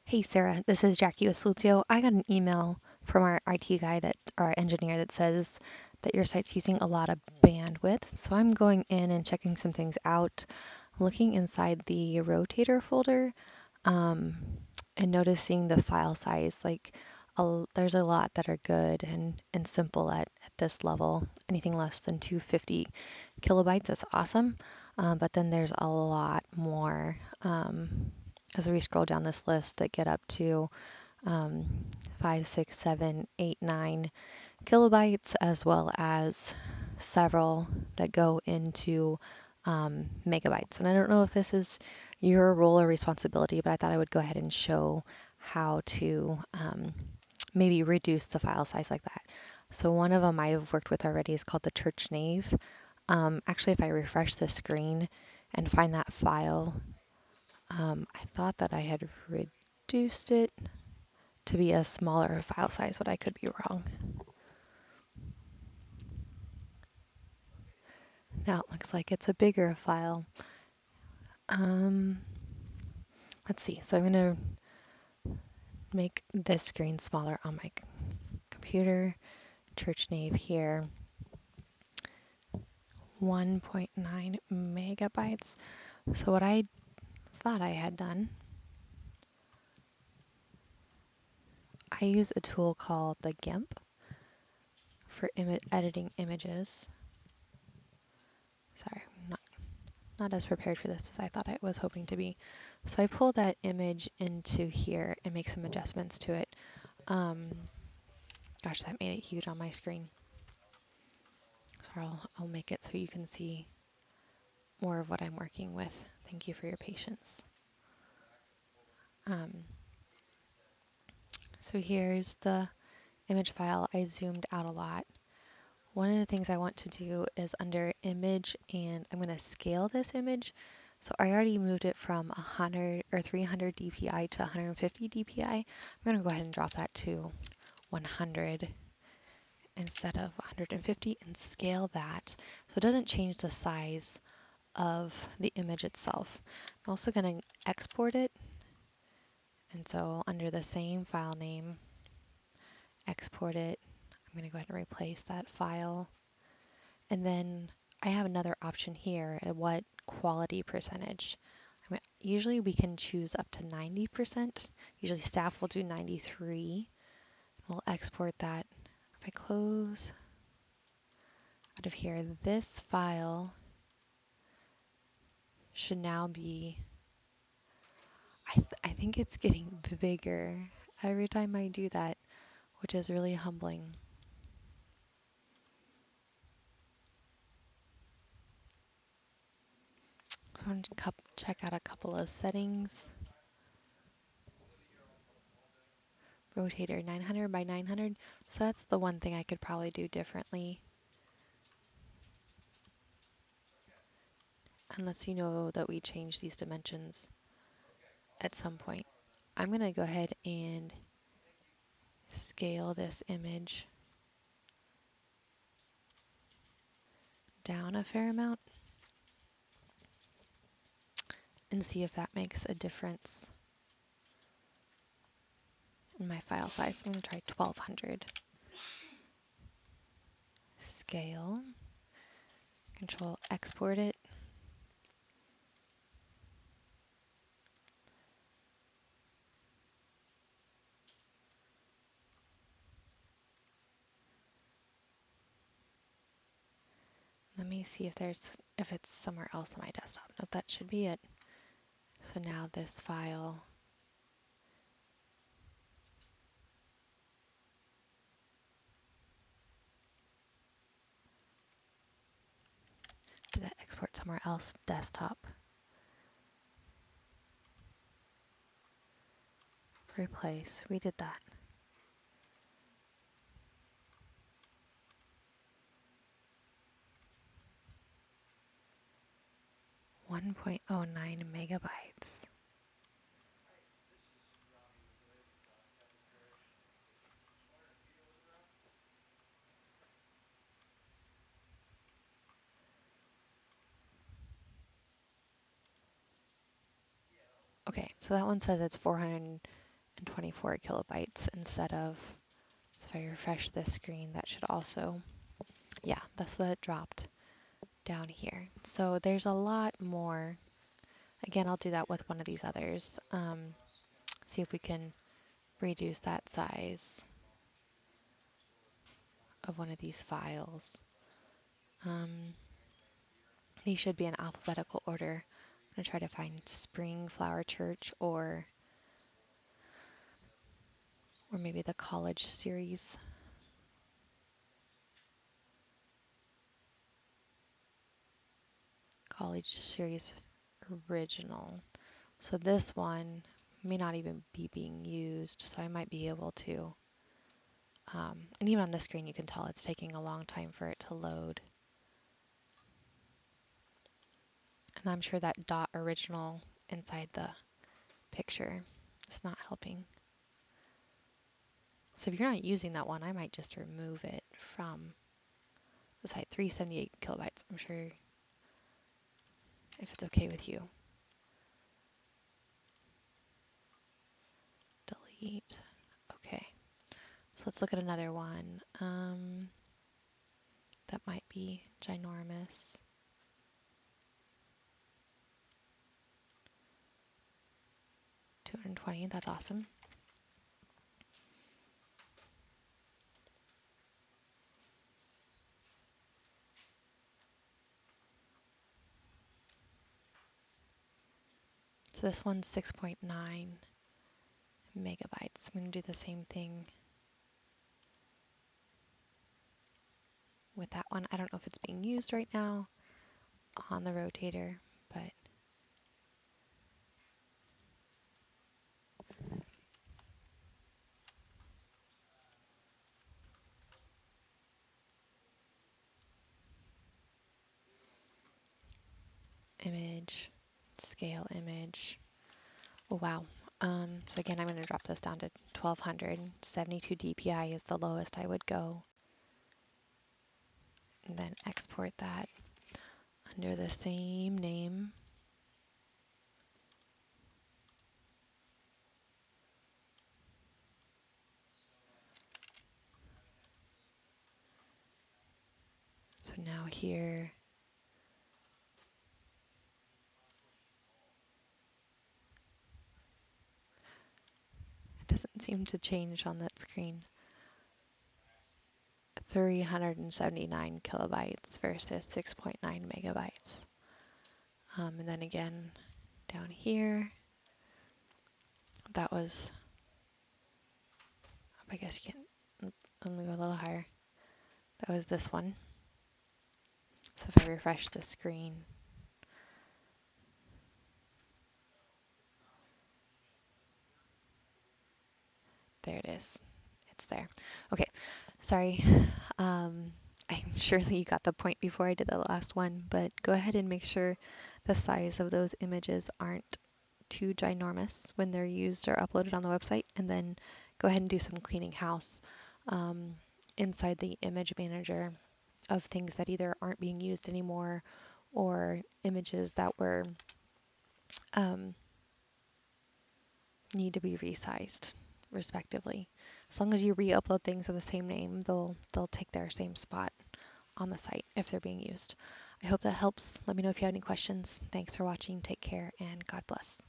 Hey Sarah, this is Jackie with Slutio. I got an email from our IT guy our engineer that says that your site's using a lot of bandwidth. So I'm going in and checking some things out. I'm looking inside the rotator folder um, and noticing the file size. There's a lot that are good and simple at this level. Anything less than 250 kilobytes is awesome. But then there's a lot more. As we scroll down this list that get up to um, 5, 6, 7, 8, 9 kilobytes, as well as several that go into megabytes. And I don't know if this is your role or responsibility, but I thought I would go ahead and show how to maybe reduce the file size like that. So one of them I've worked with already is called the church nave. Actually, if I refresh the screen and find that file, I thought that I had reduced it to be a smaller file size, but I could be wrong. Now it looks like it's a bigger file. Um, let's see. So I'm going to make this screen smaller on my computer. Church nave here, 1.9 megabytes. So what I thought I had done, I use a tool called the GIMP for editing images. Sorry, not as prepared for this as I thought I was hoping to be. So I pull that image into here and make some adjustments to it. Um, Gosh, that made it huge on my screen. So I'll make it so you can see more of what I'm working with. Thank you for your patience. Um, so here's the image file. I zoomed out a lot. One of the things I want to do is under image, and I'm going to scale this image. So I already moved it from 100 or 300 dpi to 150 dpi. I'm going to go ahead and drop that to 100 instead of 150 and scale that so it doesn't change the size of the image itself. I'm also going to export it, and so under the same file name, export it. I'm going to go ahead and replace that file. And then I have another option here at what quality percentage. Usually we can choose up to 90%. Usually staff will do 93. We'll export that. If I close out of here, this file should now be, I think it's getting bigger every time I do that, which is really humbling. So I'm going to check out a couple of settings. Rotator 900 by 900. So that's the one thing I could probably do differently. Unless you know that we change these dimensions at some point. I'm going to go ahead and scale this image down a fair amount and see if that makes a difference in my file size. I'm going to try 1200. Scale, Control export it. Let me see if it's somewhere else on my desktop. Nope, that should be it. So now this file, did that export somewhere else? Desktop. Replace. We did that. .09 megabytes. Okay, so that one says it's 400 224 kilobytes instead of, so if I refresh this screen, that should also, yeah, that's what it dropped down here. So there's a lot more. Again, I'll do that with one of these others. See if we can reduce that size of one of these files. These should be in alphabetical order. I'm going to try to find Spring Flower Church or maybe the College series. College series original. So this one may not even be being used, so I might be able to, and even on the screen you can tell it's taking a long time for it to load. And I'm sure that dot original inside the picture is not helping. So if you're not using that one, I might just remove it from the site. 378 kilobytes, I'm sure, if it's okay with you. Delete. Okay. So let's look at another one. That might be ginormous. 220, that's awesome. So this one's 6.9 megabytes. I'm going to do the same thing with that one. I don't know if it's being used right now on the rotator, but image, scale image. Oh, wow. So again, I'm going to drop this down to 1200. 72 dpi is the lowest I would go. And then export that under the same name. So now here, it doesn't seem to change on that screen. 379 kilobytes versus 6.9 megabytes. And then again, down here, that was, I guess you can only go a little higher. That was this one. So if I refresh the screen, there it is. It's there. Okay, sorry. I'm sure that you got the point before I did the last one, but go ahead and make sure the size of those images aren't too ginormous when they're used or uploaded on the website, and then go ahead and do some cleaning house inside the image manager of things that either aren't being used anymore or images that were need to be resized respectively. As long as you re-upload things of the same name, they'll take their same spot on the site if they're being used. I hope that helps. Let me know if you have any questions. Thanks for watching. Take care and God bless.